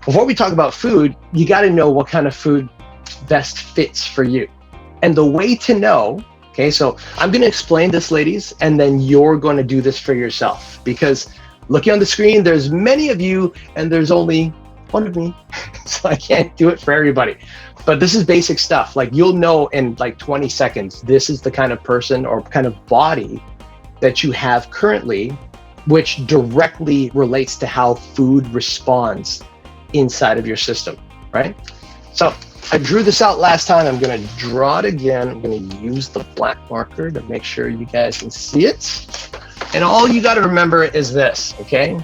before we talk about food, you got to know what kind of food best fits for you. And the way to know, okay, so I'm going to explain this, ladies, and then you're going to do this for yourself, because looking on the screen, there's many of you and there's only one of me. So I can't do it for everybody. But this is basic stuff. Like, you'll know in like 20 seconds, this is the kind of person or kind of body that you have currently, which directly relates to how food responds inside of your system, right? So I drew this out last time. I'm going to draw it again. I'm going to use the black marker to make sure you guys can see it. And all you got to remember is this, okay?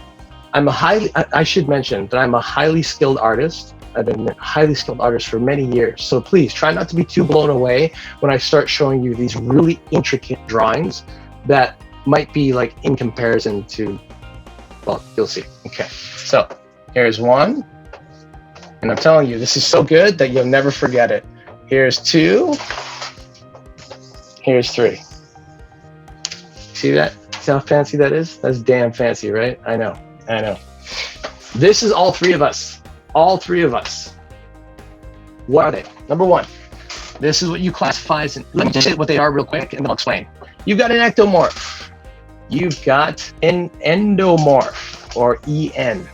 I should mention that I'm a highly skilled artist. I've been a highly skilled artist for many years. So please try not to be too blown away when I start showing you these really intricate drawings that might be like in comparison to, well, you'll see. Okay, so here's one. And I'm telling you, this is so good that you'll never forget it. Here's two. Here's three. See that? See how fancy that is? That's damn fancy, right? I know. This is all three of us. All three of us. What are they? Number one, this is what you classify as, let me just say what they are real quick and then I'll explain. You've got an ectomorph. You've got an endomorph, or EN.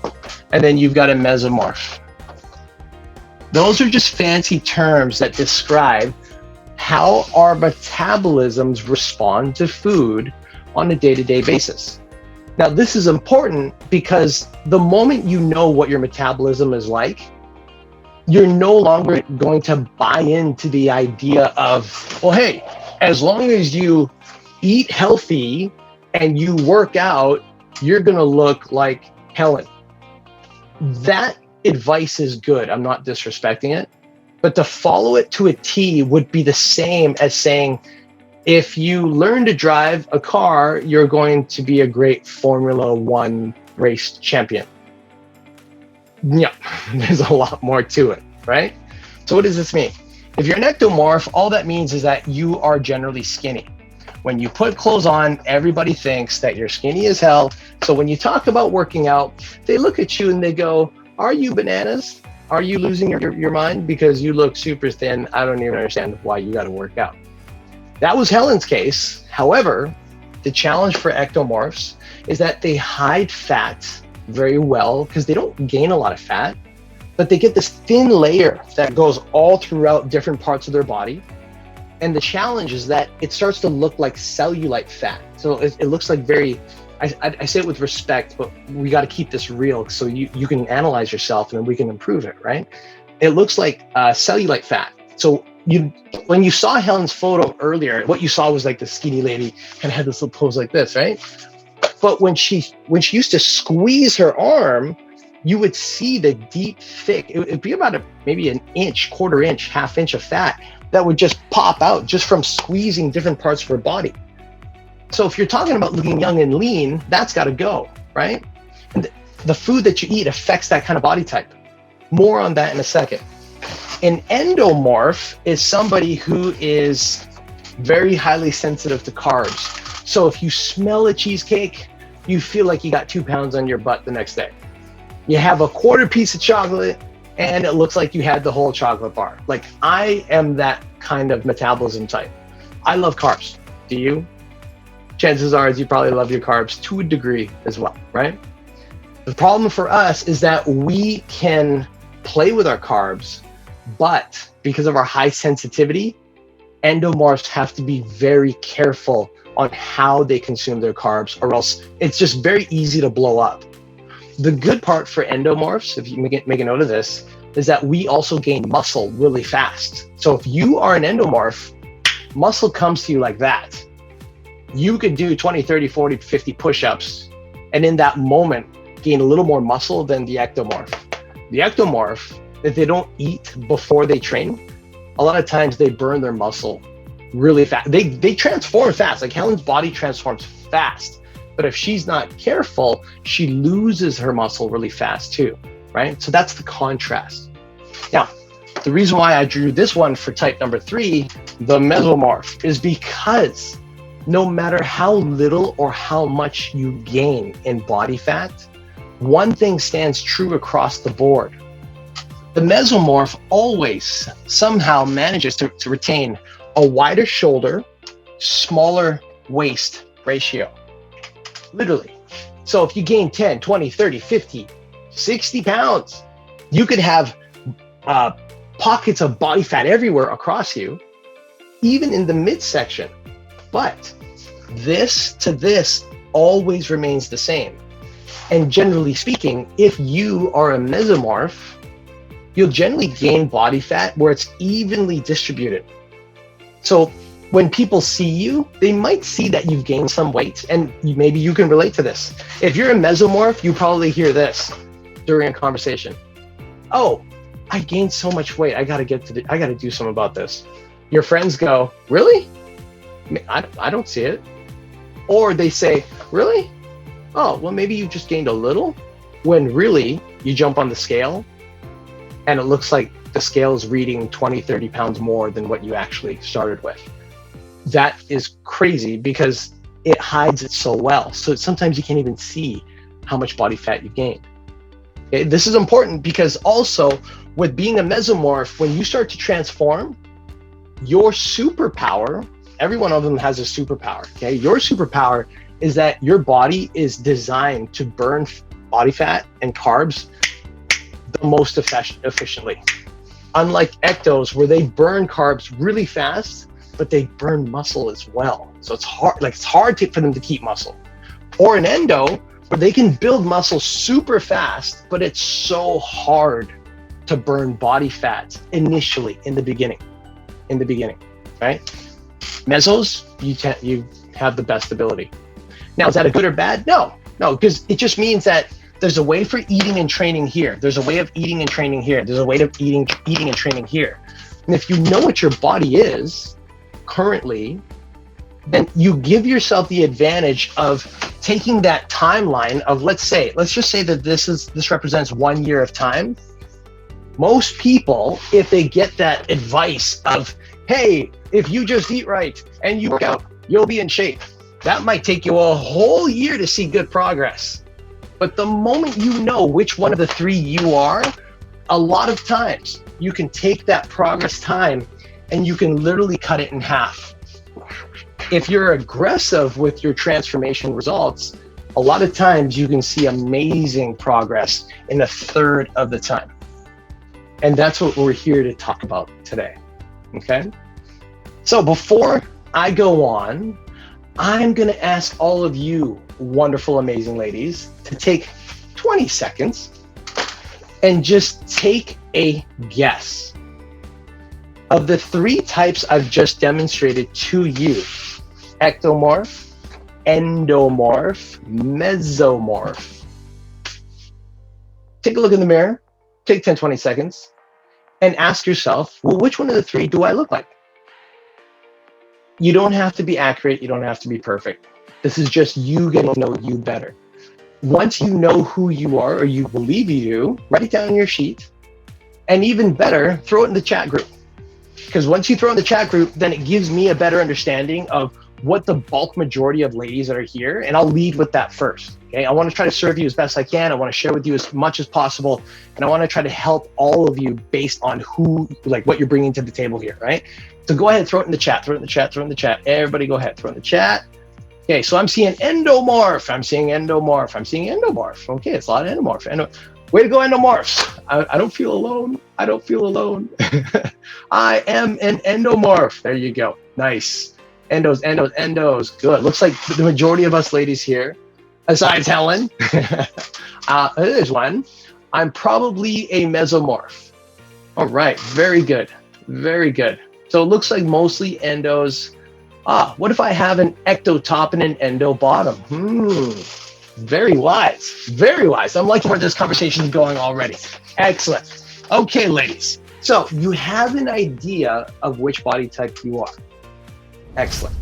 And then you've got a mesomorph. Those are just fancy terms that describe how our metabolisms respond to food on a day-to-day basis. Now, this is important because the moment you know what your metabolism is like, you're no longer going to buy into the idea of, well, hey, as long as you eat healthy and you work out, you're going to look like Helen. That advice is good. I'm not disrespecting it. But to follow it to a T would be the same as saying, if you learn to drive a car, you're going to be a great Formula One race champion. Yeah, there's a lot more to it, right? So what does this mean? If you're an ectomorph, all that means is that you are generally skinny. When you put clothes on, everybody thinks that you're skinny as hell. So when you talk about working out, they look at you and they go, are you bananas? Are you losing your mind? Because you look super thin. I don't even understand why you got to work out. That was Helen's case. However, the challenge for ectomorphs is that they hide fat very well because they don't gain a lot of fat, but they get this thin layer that goes all throughout different parts of their body. And the challenge is that it starts to look like cellulite fat. So it looks like very, I say it with respect, but we got to keep this real so you can analyze yourself and then we can improve it, right? It looks like cellulite fat. So when you saw Helen's photo earlier, what you saw was like the skinny lady kind of had this little pose like this, right? But when she used to squeeze her arm, you would see the deep, thick, it would be about maybe an inch, quarter inch, half inch of fat that would just pop out just from squeezing different parts of her body. So if you're talking about looking young and lean, that's got to go, right? And the food that you eat affects that kind of body type. More on that in a second. An endomorph is somebody who is very highly sensitive to carbs. So if you smell a cheesecake, you feel like you got 2 pounds on your butt the next day. You have a quarter piece of chocolate and it looks like you had the whole chocolate bar. Like, I am that kind of metabolism type. I love carbs. Do you? Chances are you probably love your carbs to a degree as well, right? The problem for us is that we can play with our carbs, but because of our high sensitivity, endomorphs have to be very careful on how they consume their carbs, or else it's just very easy to blow up. The good part for endomorphs, if you make a note of this, is that we also gain muscle really fast. So if you are an endomorph, muscle comes to you like that. You could do 20, 30, 40, 50 push-ups, and in that moment, gain a little more muscle than the ectomorph. The ectomorph, if they don't eat before they train, a lot of times they burn their muscle really fast. They transform fast. Like, Helen's body transforms fast. But if she's not careful, she loses her muscle really fast too, right? So that's the contrast. Now, the reason why I drew this one for type number 3, the mesomorph, is because no matter how little or how much you gain in body fat, one thing stands true across the board. The mesomorph always somehow manages to retain a wider shoulder, smaller waist ratio, literally. So if you gain 10, 20, 30, 50, 60 pounds, you could have pockets of body fat everywhere across you, even in the midsection. But this to this always remains the same. And generally speaking, if you are a mesomorph, you'll generally gain body fat where it's evenly distributed. So when people see you, they might see that you've gained some weight, and maybe you can relate to this. If you're a mesomorph, you probably hear this during a conversation. Oh, I gained so much weight. I gotta do something about this. Your friends go, really? I don't see it. Or they say, really? Oh, well, maybe you just gained a little, when really you jump on the scale and it looks like the scale is reading 20, 30 pounds more than what you actually started with. That is crazy because it hides it so well. So sometimes you can't even see how much body fat you've gained. Okay? This is important because also with being a mesomorph, when you start to transform, your superpower, every one of them has a superpower, okay? Your superpower is that your body is designed to burn body fat and carbs the most efficiently. Unlike ectos, where they burn carbs really fast, but they burn muscle as well. So it's hard, for them to keep muscle. Or an endo, where they can build muscle super fast, but it's so hard to burn body fat initially in the beginning, right? Mesos, you have the best ability. Now, is that a good or bad? No, because it just means that there's a way for eating and training here. There's a way of eating and training here. There's a way of eating and training here. And if you know what your body is currently, then you give yourself the advantage of taking that timeline of, let's just say that this represents 1 year of time. Most people, if they get that advice of, hey, if you just eat right and you work out, you'll be in shape. That might take you a whole year to see good progress. But the moment you know which one of the three you are, a lot of times you can take that progress time and you can literally cut it in half. If you're aggressive with your transformation results, a lot of times you can see amazing progress in a third of the time. And that's what we're here to talk about today, okay? So before I go on, I'm gonna ask all of you wonderful, amazing ladies to take 20 seconds and just take a guess. Of the three types I've just demonstrated to you, ectomorph, endomorph, mesomorph. Take a look in the mirror, take 10, 20 seconds, and ask yourself, well, which one of the three do I look like? You don't have to be accurate, you don't have to be perfect. This is just you getting to know you better. Once you know who you are, or you believe you do, write it down on your sheet, and even better, throw it in the chat group. Because once you throw it in the chat group, then it gives me a better understanding of what the bulk majority of ladies that are here, and I'll lead with that first. Okay, I want to try to serve you as best I can. I want to share with you as much as possible, and I want to try to help all of you based on what you're bringing to the table here, right? So go ahead, throw it in the chat, throw it in the chat, throw it in the chat. Everybody go ahead, throw it in the chat. Okay, so I'm seeing endomorph. I'm seeing endomorph. I'm seeing endomorph. Okay, it's a lot of endomorph. Way to go, endomorphs. I don't feel alone. I don't feel alone. I am an endomorph. There you go. Nice. Endos. Good. Looks like the majority of us ladies here, besides Helen, there's one. I'm probably a mesomorph. All right. Very good. Very good. So it looks like mostly endos. What if I have an ecto top and an endo bottom? Very wise. Very wise. I'm liking where this conversation is going already. Excellent. Okay, ladies. So you have an idea of which body type you are. Excellent.